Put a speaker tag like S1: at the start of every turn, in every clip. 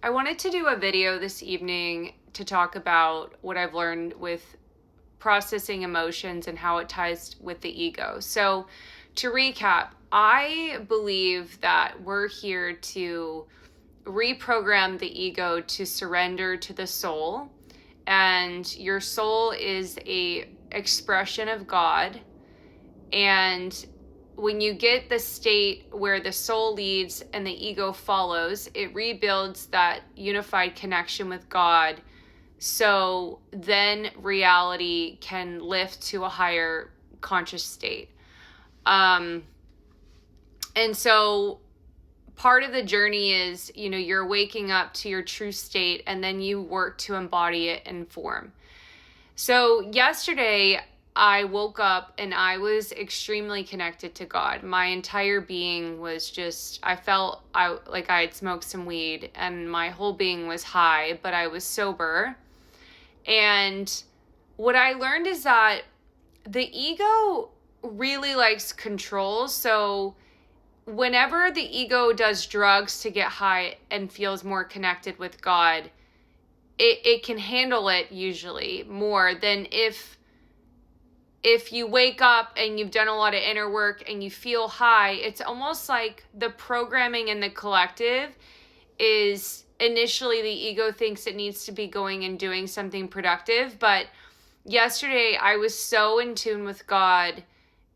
S1: I wanted to do a video this evening to talk about what I've learned with processing emotions and how it ties with the ego. So, to recap, I believe that we're here to reprogram the ego to surrender to the soul, and your soul is a expression of God. And when you get the state where the soul leads and the ego follows, it rebuilds that unified connection with God. So then reality can lift to a higher conscious state. And so part of the journey is, you're waking up to your true state and then you work to embody it in form. So yesterday, I woke up and I was extremely connected to God. My entire being was I felt like I had smoked some weed and my whole being was high, but I was sober. And what I learned is that the ego really likes control. So whenever the ego does drugs to get high and feels more connected with God, it can handle it usually more than if you wake up and you've done a lot of inner work and you feel high. It's almost like the programming in the collective is initially the ego thinks it needs to be going and doing something productive. But yesterday I was so in tune with God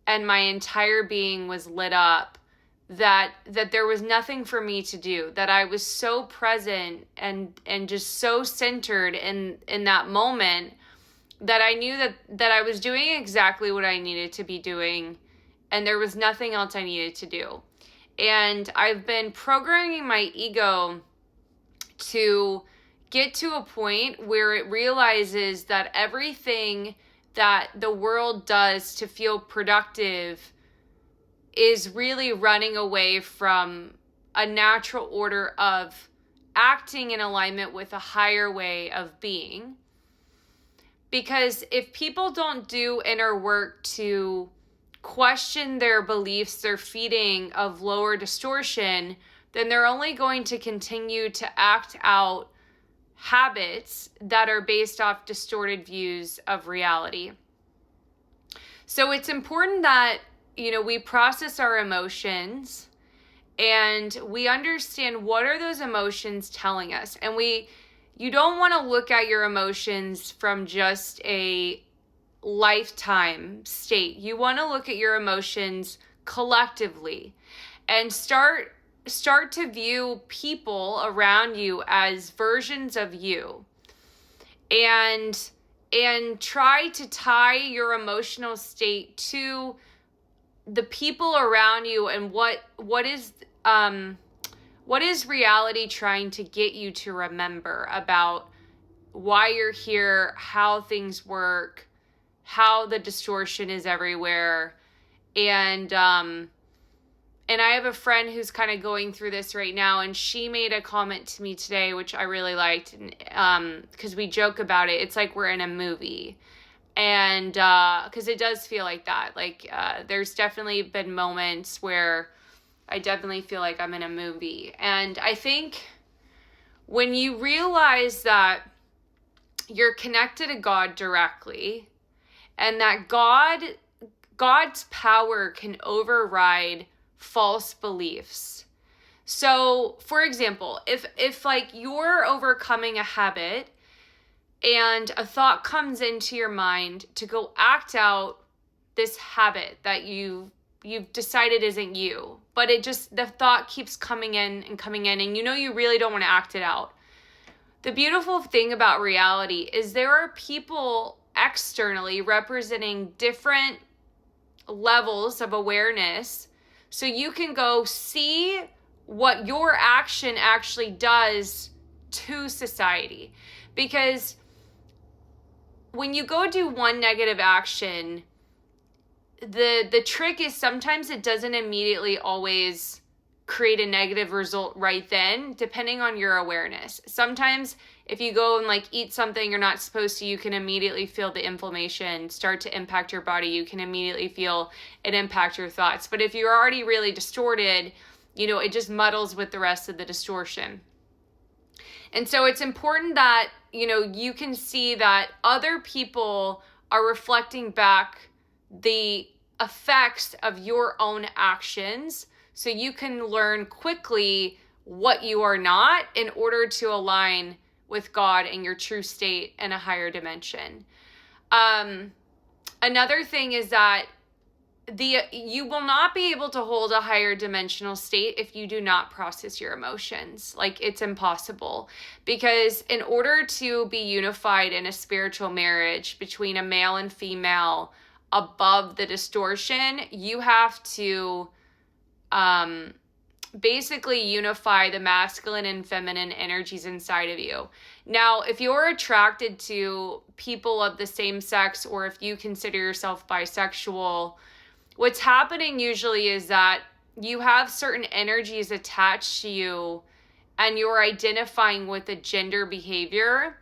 S1: and my entire being was lit up that there was nothing for me to do, that I was so present and just so centered in that moment that I knew that I was doing exactly what I needed to be doing, and there was nothing else I needed to do. And I've been programming my ego to get to a point where it realizes that everything that the world does to feel productive is really running away from a natural order of acting in alignment with a higher way of being. Because if people don't do inner work to question their beliefs, their feeding of lower distortion, then they're only going to continue to act out habits that are based off distorted views of reality. So it's important that, we process our emotions and we understand what are those emotions telling us. And you don't want to look at your emotions from just a lifetime state. You want to look at your emotions collectively and start to view people around you as versions of you, and try to tie your emotional state to the people around you and what is reality trying to get you to remember about why you're here, how things work, how the distortion is everywhere. And I have a friend who's kind of going through this right now, and she made a comment to me today, which I really liked, because we joke about it. It's like we're in a movie. And because it does feel like that. Like there's definitely been moments where I definitely feel like I'm in a movie. And I think when you realize that you're connected to God directly and that God's power can override false beliefs. So, for example, if like you're overcoming a habit and a thought comes into your mind to go act out this habit that you've decided isn't you, but the thought keeps coming in, and you really don't want to act it out. The beautiful thing about reality is there are people externally representing different levels of awareness, so you can go see what your action actually does to society. Because when you go do one negative action, the trick is sometimes it doesn't immediately always create a negative result right then, depending on your awareness. Sometimes if you go and like eat something you're not supposed to, you can immediately feel the inflammation start to impact your body. You can immediately feel it impact your thoughts. But if you're already really distorted, it just muddles with the rest of the distortion. And so it's important that, you can see that other people are reflecting back the effects of your own actions, so you can learn quickly what you are not in order to align with God and your true state in a higher dimension. Another thing is that you will not be able to hold a higher dimensional state if you do not process your emotions. Like, it's impossible, because in order to be unified in a spiritual marriage between a male and female above the distortion, you have to basically unify the masculine and feminine energies inside of you. Now, if you're attracted to people of the same sex, or if you consider yourself bisexual, what's happening usually is that you have certain energies attached to you and you're identifying with a gender behavior,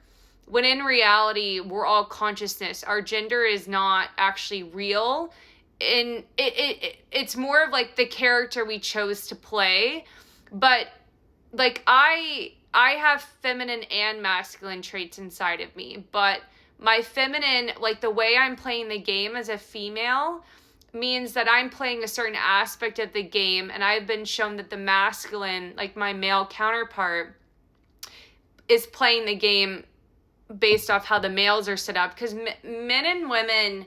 S1: when in reality, we're all consciousness. Our gender is not actually real. And it's more of like the character we chose to play. But like, I have feminine and masculine traits inside of me, but my feminine, like the way I'm playing the game as a female, means that I'm playing a certain aspect of the game, and I've been shown that the masculine, like my male counterpart, is playing the game based off how the males are set up. Because men and women,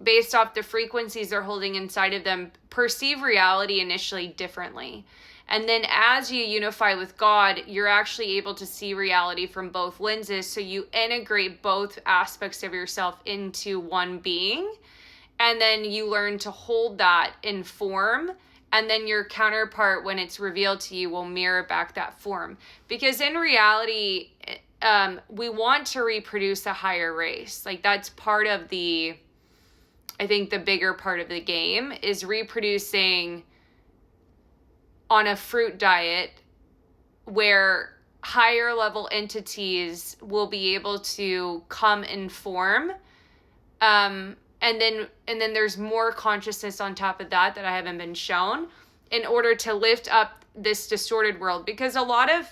S1: based off the frequencies they're holding inside of them, perceive reality initially differently. And then as you unify with God, you're actually able to see reality from both lenses. So you integrate both aspects of yourself into one being. And then you learn to hold that in form. And then your counterpart, when it's revealed to you, will mirror back that form. Because in reality, we want to reproduce a higher race. Like, that's part of the bigger part of the game is reproducing on a fruit diet where higher level entities will be able to come in form. And then there's more consciousness on top of that I haven't been shown, in order to lift up this distorted world. Because a lot of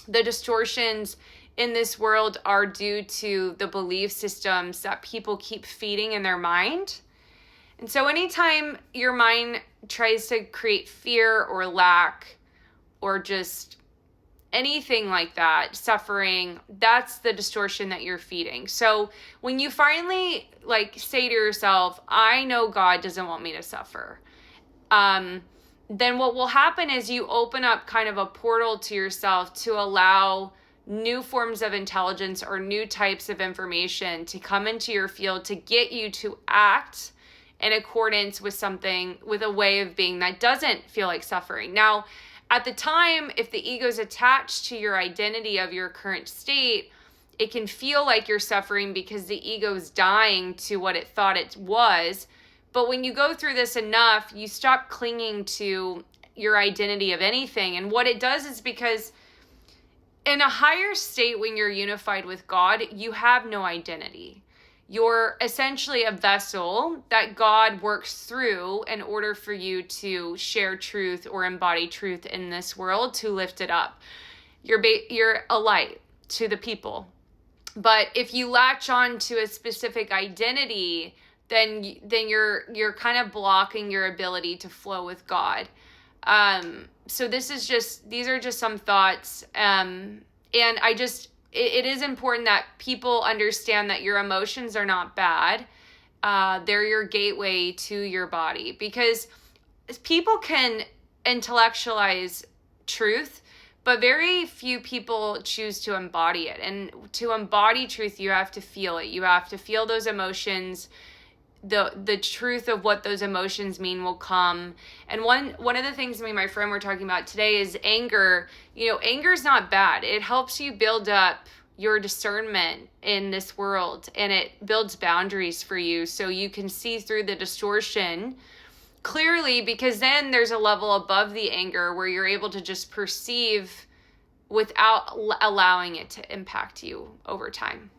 S1: the distortions in this world are due to the belief systems that people keep feeding in their mind. And so anytime your mind tries to create fear or lack or just anything like that, suffering, that's the distortion that you're feeding. So when you finally say to yourself, I know God doesn't want me to suffer, then what will happen is you open up kind of a portal to yourself to allow new forms of intelligence or new types of information to come into your field to get you to act in accordance with something, with a way of being that doesn't feel like suffering. Now, at the time, if the ego is attached to your identity of your current state, it can feel like you're suffering because the ego is dying to what it thought it was. But when you go through this enough, you stop clinging to your identity of anything. And what it does is, because in a higher state, when you're unified with God, you have no identity. You're essentially a vessel that God works through in order for you to share truth or embody truth in this world, to lift it up. You're a light to the people. But if you latch on to a specific identity, then you're kind of blocking your ability to flow with God. So these are just some thoughts. And it is important that people understand that your emotions are not bad. They're your gateway to your body, because people can intellectualize truth, but very few people choose to embody it. And to embody truth, you have to feel it. You have to feel those emotions. The truth of what those emotions mean will come. And one of the things me and my friend were talking about today is anger. Anger is not bad. It helps you build up your discernment in this world, and it builds boundaries for you so you can see through the distortion clearly, because then there's a level above the anger where you're able to just perceive without allowing it to impact you over time.